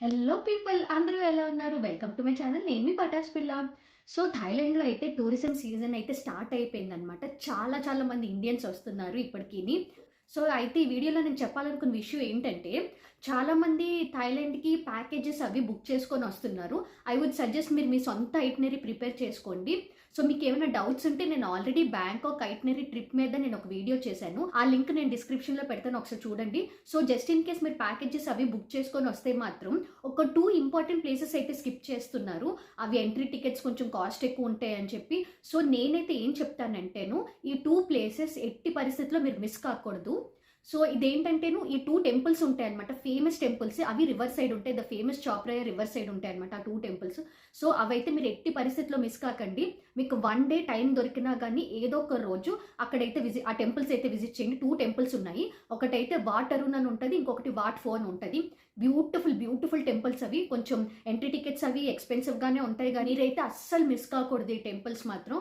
Hello people అందరూ ఎలా ఉన్నారు? Welcome to my channel. నేను మీ పటాస్ పిల్ల. సో థాయిలాండ్‌లో అయితే టూరిజం సీజన్ అయితే స్టార్ట్ అయిపోయిందనమాట. చాలా మంది ఇండియన్స్ వస్తున్నారు ఇప్పటికిని. సో అయితే ఈ వీడియోలో నేను చెప్పాలనుకున్న విషయం ఏంటంటే, చాలామంది థాయిలాండ్‌కి ప్యాకేజెస్ అవి బుక్ చేసుకొని వస్తున్నారు. ఐ వుడ్ సజెస్ట్ మీరు మీ సొంత ఐటినరీ ప్రిపేర్ చేసుకోండి. సో మీకేమైనా డౌట్స్ ఉంటే నేను ఆల్రెడీ బ్యాంకాక్ ఐటినరీ ట్రిప్ మీద నేను ఒక వీడియో చేశాను. ఆ లింక్ నేను డిస్క్రిప్షన్‌లో పెడతాను, ఒకసారి చూడండి. సో జస్ట్ ఇన్ కేస్ మీరు ప్యాకేజెస్ అవి బుక్ చేసుకొని వస్తే మాత్రం ఒక 2 ఇంపార్టెంట్ ప్లేసెస్ అయితే స్కిప్ చేస్తున్నారు. అవి ఎంట్రీ టికెట్స్ కొంచెం కాస్ట్ ఎక్కువ ఉంటాయని చెప్పి. సో నేనైతే ఏం చెప్తానంటేను, ఈ 2 ప్లేసెస్ ఎట్టి పరిస్థితిలో మీరు మిస్ కాకూడదు. సో ఇదేంటంటేను ఈ 2 టెంపుల్స్ ఉంటాయన్నమాట. Famous temples. అవి రివర్ సైడ్ ఉంటాయి. ద ఫేమస్ చాప్రాయ రివర్ సైడ్ ఉంటాయన్నమాట ఆ 2 టెంపుల్స్. సో అవైతే మీరు ఎట్టి పరిస్థితిలో మిస్ కాకండి. మీకు 1 డే టైం దొరికినా కానీ ఏదో ఒక రోజు అక్కడైతే ఆ టెంపుల్స్ అయితే విజిట్ చేయండి. 2 టెంపుల్స్ ఉన్నాయి. ఒకటైతే వాట్ అరుణ్ అని ఉంటుంది, ఇంకొకటి వాట్ ఫోన్ ఉంటుంది. బ్యూటిఫుల్ టెంపుల్స్ అవి. కొంచెం ఎంట్రీ టికెట్స్ అవి ఎక్స్పెన్సివ్గానే ఉంటాయి, కానీ మీరైతే అస్సలు మిస్ కాకూడదు ఈ టెంపుల్స్ మాత్రం.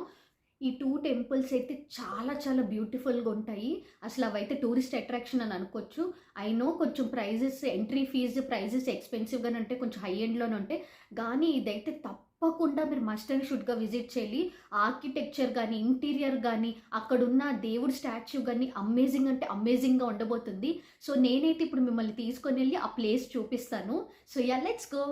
ఈ 2 టెంపుల్స్ అయితే చాలా బ్యూటిఫుల్గా ఉంటాయి. అసలు అవైతే టూరిస్ట్ అట్రాక్షన్ అని అనుకోవచ్చు. ఐ నో కొంచెం ప్రైజెస్, ఎంట్రీ ఫీజు ప్రైజెస్ ఎక్స్పెన్సివ్గానే ఉంటాయి, కొంచెం హై ఎండ్లోనే ఉంటాయి. కానీ ఇదైతే తప్పకుండా మీరు మస్ట్ అండ్ షుడ్గా విజిట్ చేయాలి. ఆర్కిటెక్చర్ కానీ, ఇంటీరియర్ కానీ, అక్కడున్న దేవుడి స్టాచ్యూ కానీ అమేజింగ్ అంటే అమేజింగ్గా ఉండబోతుంది. సో నేనైతే ఇప్పుడు మిమ్మల్ని తీసుకొని వెళ్ళి ఆ ప్లేస్ చూపిస్తాను. So ya, let's go.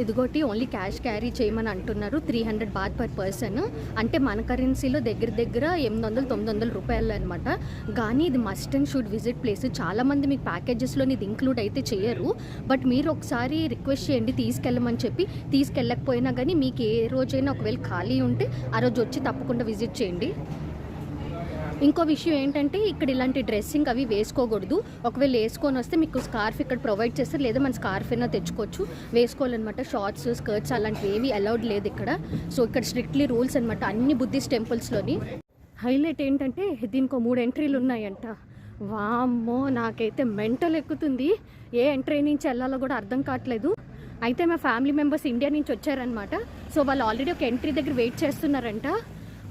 ఇదిగోటి ఓన్లీ క్యాష్ క్యారీ చేయమని అంటున్నారు. 300 బాత్ పర్ పర్సన్, అంటే మన కరెన్సీలో దగ్గర 800-900 రూపాయలు అనమాట. కానీ ఇది must and should visit place. చాలామంది మీకు ప్యాకేజెస్లో ఇది ఇంక్లూడ్ అయితే చేయరు. బట్ మీరు ఒకసారి రిక్వెస్ట్ చేయండి తీసుకెళ్ళమని చెప్పి. తీసుకెళ్ళకపోయినా కానీ మీకు ఏ రోజైనా ఒకవేళ ఖాళీ ఉంటే ఆ రోజు వచ్చి తప్పకుండా విజిట్ చేయండి. ఇంకో విషయం ఏంటంటే, ఇక్కడ ఇలాంటి డ్రెస్సింగ్ అవి వేసుకోకూడదు. ఒకవేళ వేసుకొని వస్తే మీకు స్కార్ఫ్ ఇక్కడ ప్రొవైడ్ చేస్తారు, లేదా మన స్కార్ఫ్ అయినా తెచ్చుకోవచ్చు. వేసుకోవాలన్నమాట. షార్ట్స్, స్కర్ట్స్ అలాంటివి ఏవి అలౌడ్ లేదు ఇక్కడ. సో ఇక్కడ స్ట్రిక్ట్లీ రూల్స్ అనమాట అన్ని బుద్ధిస్ట్ టెంపుల్స్లోని. హైలైట్ ఏంటంటే దీనికి 3 ఎంట్రీలు ఉన్నాయంట. వామ్మో, నాకైతే మెంటల్ ఎక్కుతుంది. ఏ ఎంట్రీ నుంచి వెళ్ళాలో కూడా అర్థం కావట్లేదు. అయితే మా ఫ్యామిలీ మెంబర్స్ ఇండియా నుంచి వచ్చారనమాట. సో వాళ్ళు ఆల్రెడీ ఒక ఎంట్రీ దగ్గర వెయిట్ చేస్తున్నారంట.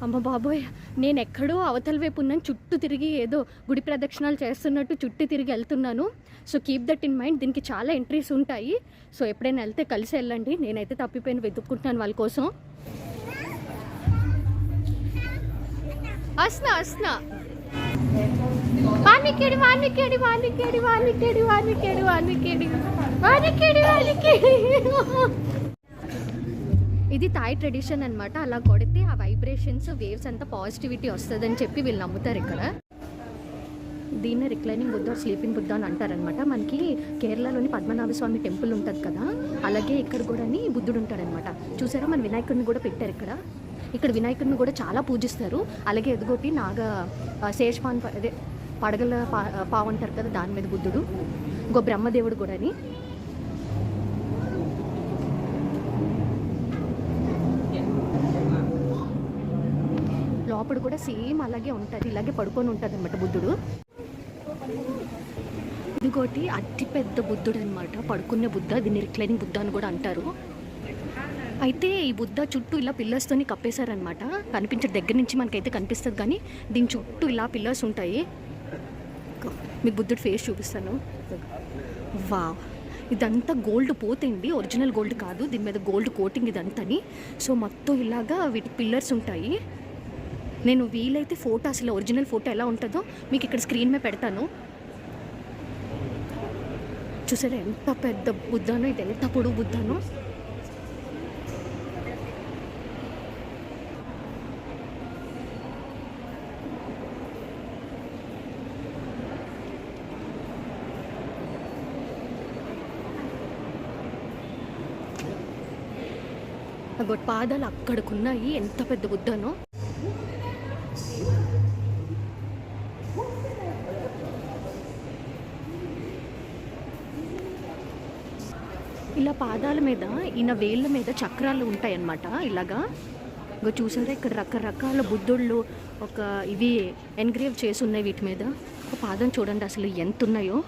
అమ్మ బాబోయ్, నేను ఎక్కడో అవతల వైపు ఉన్నాను. చుట్టూ తిరిగి ఏదో గుడి ప్రదక్షిణాలు చేస్తున్నట్టు చుట్టూ తిరిగి వెళ్తున్నాను. So keep that in mind. దీనికి చాలా ఎంట్రీస్ ఉంటాయి. సో ఎప్పుడైనా వెళ్తే కలిసి వెళ్ళండి. నేనైతే తప్పిపోయిన వెతుక్కుంటున్నాను వాళ్ళ కోసం. అస్నా వానికేడి ఇది థాయ్ ట్రెడిషన్ అనమాట. అలా కొడితే ఆ వైబ్రేషన్స్, వేవ్స్ అంతా పాజిటివిటీ వస్తుందని చెప్పి వీళ్ళు నమ్ముతారు ఇక్కడ. దీన్నే రిక్లైనింగ్ బుద్ధ, స్లీపింగ్ బుద్ధ అని అంటారనమాట. మనకి కేరళలోని పద్మనాభ స్వామి టెంపుల్ ఉంటుంది కదా, అలాగే ఇక్కడ కూడా బుద్ధుడు ఉంటాడనమాట. చూసారా, మన వినాయకుడిని కూడా పెట్టారు ఇక్కడ. ఇక్కడ వినాయకుడిని కూడా చాలా పూజిస్తారు. అలాగే ఎదుగోటి శేషపాన్, అదే పడగల పావు అంటారు కదా, దాని మీద బుద్ధుడు. ఇంకో బ్రహ్మదేవుడు కూడా. లోపల కూడా సేమ్ అలాగే ఉంటుంది, ఇలాగే పడుకొని ఉంటుంది అనమాట బుద్ధుడు. ఇదిగోటి అతిపెద్ద బుద్ధుడు అనమాట, పడుకునే బుద్ధ. దీన్ని రిక్లైనింగ్ బుద్ధ అని కూడా అంటారు. అయితే ఈ బుద్ధ చుట్టూ ఇలా పిల్లర్స్తోని కప్పేశారనమాట. కనిపించే దగ్గర నుంచి మనకైతే కనిపిస్తుంది, కానీ దీని చుట్టూ ఇలా పిల్లర్స్ ఉంటాయి. మీకు బుద్ధుడు ఫేస్ చూపిస్తాను. వావ్, ఇదంతా గోల్డ్ పోతండి, ఒరిజినల్ గోల్డ్ కాదు. దీని మీద గోల్డ్ కోటింగ్ ఇదంతని. సో మొత్తం ఇలాగా వీటి పిల్లర్స్ ఉంటాయి. నేను వీలైతే ఫోటో, అసలు ఒరిజినల్ ఫోటో ఎలా ఉంటుందో మీకు ఇక్కడ స్క్రీన్ మీద పెడతాను. చూసారా ఎంత పెద్ద బుద్ధనో, ఇది ఎంత పొడుగు బుద్ధనో. పాదాలు అక్కడికున్నాయి, ఎంత పెద్ద బుద్ధనో. ఇలా పాదాల మీద, ఈయన వేళ్ళ మీద చక్రాలు ఉంటాయన్నమాట. ఇలాగా ఇంకా చూసారా, ఇక్కడ రకరకాల బుద్ధుళ్ళు ఒక ఇవి ఎన్గ్రేవ్ చేసి ఉన్నాయి వీటి మీద. ఒక పాదం చూడండి అసలు ఎంత ఉన్నాయో.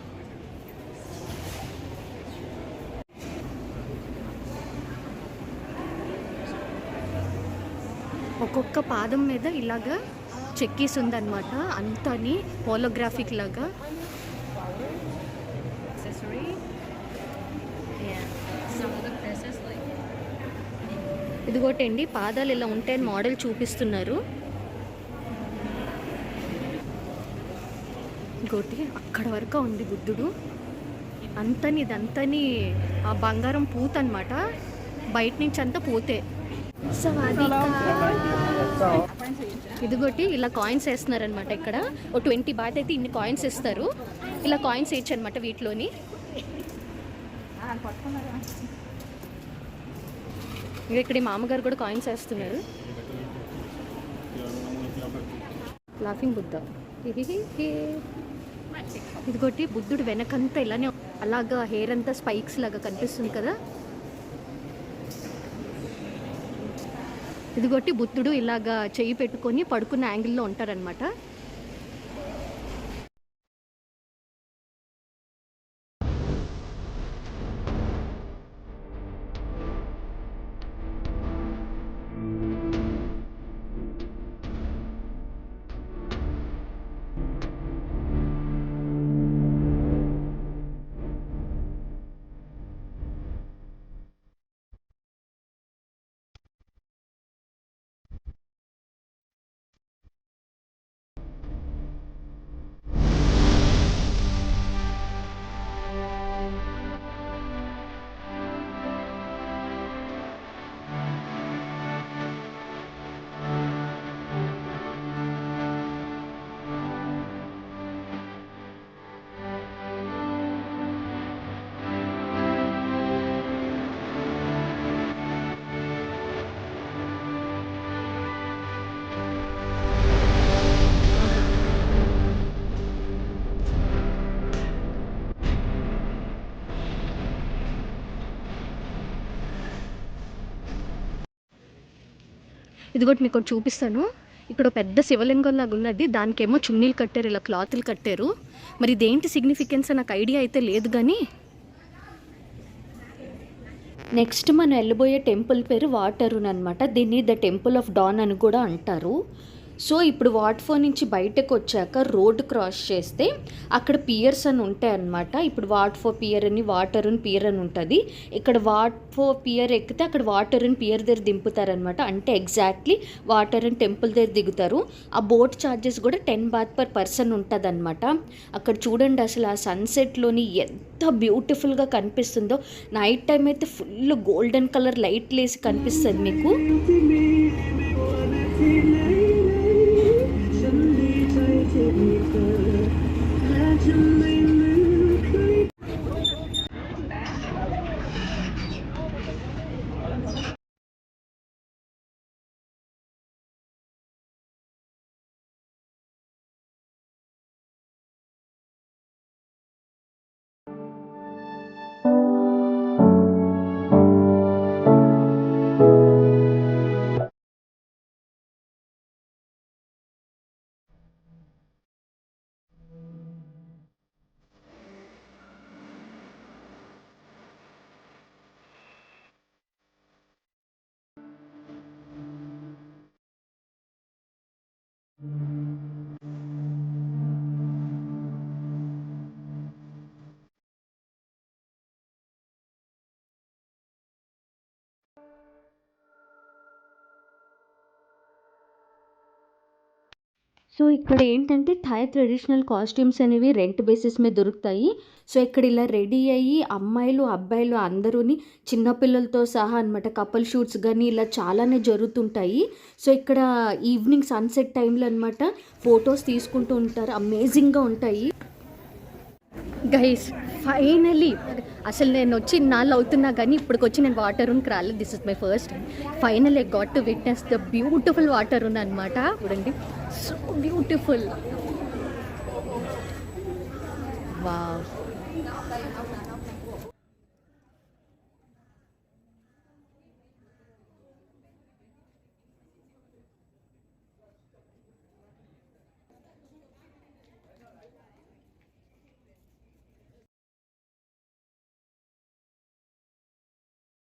ఒక్కొక్క పాదం మీద ఇలాగా చెక్కీస్ ఉందన్నమాట, అంతాని హోలోగ్రాఫిక్ లాగా. ఇదిగోటండి పాదాలు ఇలా ఉంటాయని మోడల్ చూపిస్తున్నారు. ఇంకోటి అక్కడ వరకు ఉంది బుద్ధుడు. ఇదంతని ఆ బంగారం పూత అనమాట, బయట నుంచి అంతా పూతే. ఇదిగోటి ఇలా కాయిన్స్ వేస్తున్నారనమాట. ఇక్కడ ఓ 20 బాత్ అయితే ఇన్ని కాయిన్స్ ఇస్తారు. ఇలా కాయిన్స్ వేయచ్చు అనమాట వీటిలోని. ఇక్కడ ఈ మామగారు కూడా కాయిన్స్ వేస్తున్నారు. లాఫింగ్ బుద్ధ. ఇదిగోటి బుద్ధుడు వెనకంతా ఇలానే అలాగా హెయిర్ అంతా స్పైక్స్ లాగా కనిపిస్తుంది కదా. ఇదిగోటి బుద్ధుడు ఇలాగా చెయ్యి పెట్టుకొని పడుకున్న యాంగిల్లో ఉంటారనమాట. ఇదిగోటి మీకు చూపిస్తాను. ఇక్కడ పెద్ద శివలింగం లాగా ఉన్నది, దానికేమో చున్నీలు కట్టారు, ఇలా క్లాతులు కట్టారు. మరి ఇదేంటి సిగ్నిఫికెన్స్ నాకు ఐడియా అయితే లేదు. కానీ నెక్స్ట్ మనం వెళ్ళబోయే టెంపుల్ పేరు వాటరున్ అనమాట. దీన్ని ద టెంపుల్ ఆఫ్ డాన్ అని కూడా అంటారు. సో ఇప్పుడు వాట్ఫో నుంచి బయటకు వచ్చాక రోడ్ క్రాస్ చేస్తే అక్కడ పియర్స్ అని ఉంటాయి అన్నమాట. ఇప్పుడు వాట్ఫో పియర్ అని, వాటరున్ పియర్ అని ఉంటుంది. ఇక్కడ వాట్ఫో పియర్ ఎక్కితే అక్కడ వాటరున్ పియర్ దగ్గర దింపుతారనమాట. అంటే ఎగ్జాక్ట్లీ వాటరున్ టెంపుల్ దగ్గర దిగుతారు. ఆ బోట్ ఛార్జెస్ కూడా 10 బాత్ పర్ పర్సన్ ఉంటుంది అనమాట. అక్కడ చూడండి అసలు ఆ సన్సెట్లోని ఎంత బ్యూటిఫుల్గా కనిపిస్తుందో. నైట్ టైం అయితే ఫుల్ గోల్డెన్ కలర్ లైట్లు వేసి కనిపిస్తుంది మీకు. సో ఇక్కడ ఏంటంటే థాయ్ ట్రెడిషనల్ కాస్ట్యూమ్స్ అనేవి రెంట్ బేసిస్ మీద దొరుకుతాయి. సో ఇక్కడ ఇలా రెడీ అయ్యి అమ్మాయిలు అబ్బాయిలు అందరూని చిన్నపిల్లలతో సహా అనమాట కపుల్ షూట్స్ కానీ ఇలా చాలానే జరుగుతుంటాయి. సో ఇక్కడ ఈవినింగ్ సన్సెట్ టైంలో అనమాట ఫొటోస్ తీసుకుంటూ ఉంటారు. అమేజింగ్గా ఉంటాయి. గైస్ ఫైనలీ అసలు నేను వచ్చి నాళ్ళు అవుతున్నా కానీ ఇప్పటికొచ్చి నేను వాటరున్కి రాలేదు. This is my first time. Final I got to witness the beautiful వాటరున్ అనమాట. చూడండి, సో బ్యూటిఫుల్. వావ్.